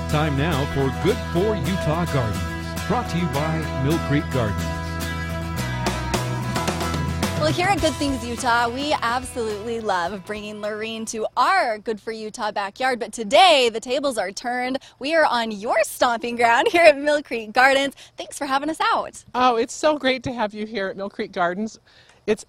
Time now for Good4Utah Gardens, brought to you by MillcreekGardens. Well, here at Good Things Utah, we absolutely love bringing LaRene to our Good for Utah backyard. But today, the tables are turned. We are on your stomping ground here at Millcreek Gardens. Thanks for having us out. Oh, it's so great to have you here at Millcreek Gardens.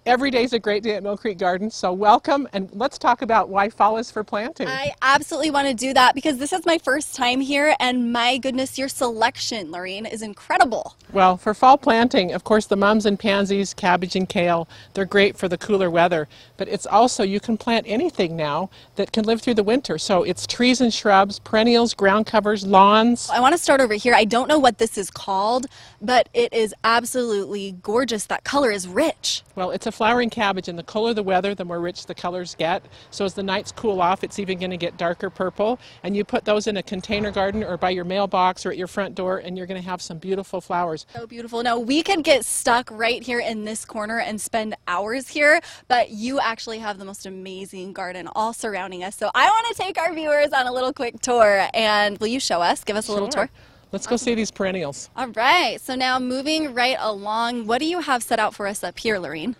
Every day's a great day at Millcreek Gardens, so welcome, and let's talk about why fall is for planting. I absolutely want to do that because this is my first time here, and my goodness, your selection, LaRene, is incredible. Well, for fall planting, of course, the mums and pansies, cabbage and kale, they're great for the cooler weather, but it's also, you can plant anything now that can live through the winter. So it's trees and shrubs, perennials, ground covers, lawns. I want to start over here. I don't know what this is called, but it is absolutely gorgeous. That color is rich. Well, it's a flowering cabbage, and the cooler the weather, the more rich the colors get. So as the nights cool off, it's even going to get darker purple. And you put those in a container garden or by your mailbox or at your front door, and you're going to have some beautiful flowers. So beautiful. Now, we could get stuck right here in this corner and spend hours here, but you actually have the most amazing garden all surrounding us. So I want to take our viewers on a little quick tour. And will you show us? Give us a little tour. Let's go see these perennials. All right. So now moving right along, what do you have set out for us up here, LaRene?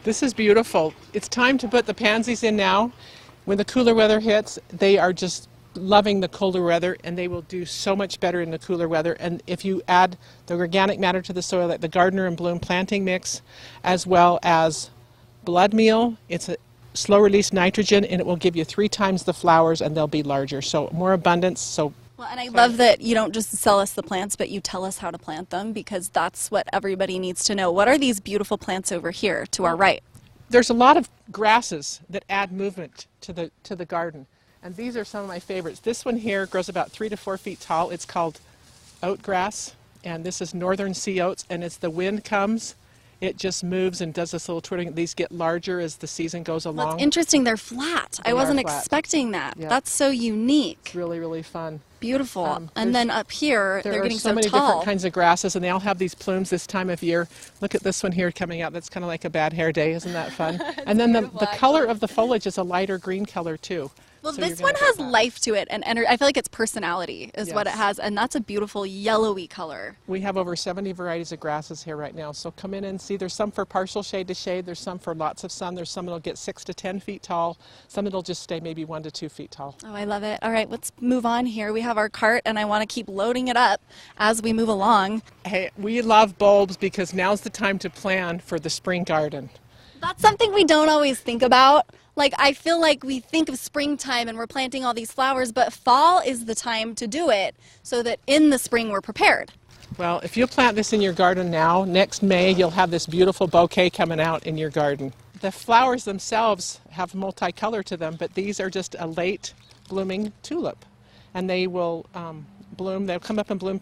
This is beautiful. It's time to put the pansies in now. When the cooler weather hits, they are just loving the colder weather, and they will do so much better in the cooler weather. And if you add the organic matter to the soil, like the Gardener and Bloom planting mix, as well as blood meal, it's a slow release nitrogen, and it will give you 3 times the flowers, and they'll be larger. So more abundance. So. Well, and I love that you don't just sell us the plants, but you tell us how to plant them, because that's what everybody needs to know. What are these beautiful plants over here to our right? There's a lot of grasses that add movement to the garden, and these are some of my favorites. This one here grows about 3 to 4 feet tall. It's called oat grass, and this is northern sea oats, and as the wind comes, it just moves and does this little twittering. These get larger as the season goes along. That's interesting. They're flat. I wasn't expecting that. Yeah. That's so unique. It's really, really fun. Beautiful. And then up here, they're getting so tall. There are so many different kinds of grasses, and they all have these plumes this time of year. Look at this one here coming out. That's kind of like a bad hair day. Isn't that fun? And then the color of the foliage is a lighter green color, too. Well, so this one has life to it, and I feel like its personality is what it has, and that's a beautiful yellowy color. We have over 70 varieties of grasses here right now, so come in and see. There's some for partial shade to shade. There's some for lots of sun. There's some that'll get 6 to 10 feet tall. Some that'll just stay maybe 1 to 2 feet tall. Oh, I love it. All right, let's move on here. We have our cart, and I want to keep loading it up as we move along. Hey, we love bulbs because now's the time to plan for the spring garden. That's something we don't always think about. Like, I feel like we think of springtime and we're planting all these flowers, but fall is the time to do it so that in the spring we're prepared. Well, if you plant this in your garden now, next May you'll have this beautiful bouquet coming out in your garden. The flowers themselves have multicolor to them, but these are just a late blooming tulip. And they will bloom, they'll come up and bloom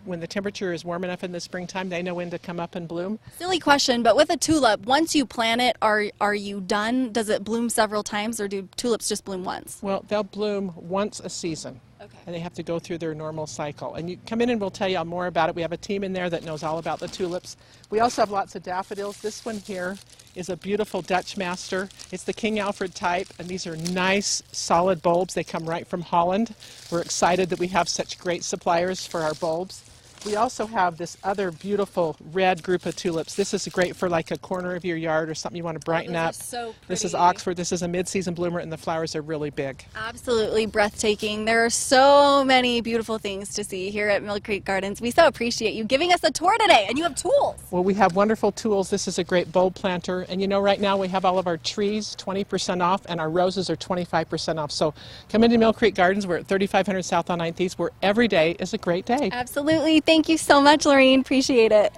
when the temperature is warm enough in the springtime. They know when to come up and bloom. Silly question, but with a tulip, once you plant it, are you done? Does it bloom several times, or do tulips just bloom once? Well, they'll bloom once a season. Okay. And they have to go through their normal cycle. And you come in and we'll tell you more about it. We have a team in there that knows all about the tulips. We also have lots of daffodils. This one here is a beautiful Dutch master. It's the King Alfred type, and these are nice, solid bulbs. They come right from Holland. We're excited that we have such great suppliers for our bulbs. We also have this other beautiful red group of tulips. This is great for like a corner of your yard or something you want to brighten up. So pretty. This is Oxford. This is a mid-season bloomer, and the flowers are really big. Absolutely breathtaking. There are so many beautiful things to see here at Millcreek Gardens. We so appreciate you giving us a tour today, and you have tools. Well, we have wonderful tools. This is a great bulb planter, and you know, right now we have all of our trees 20% off, and our roses are 25% off. So come into Millcreek Gardens. We're at 3500 South on 9th East, where every day is a great day. Absolutely. Thank you so much, LaRene. Appreciate it.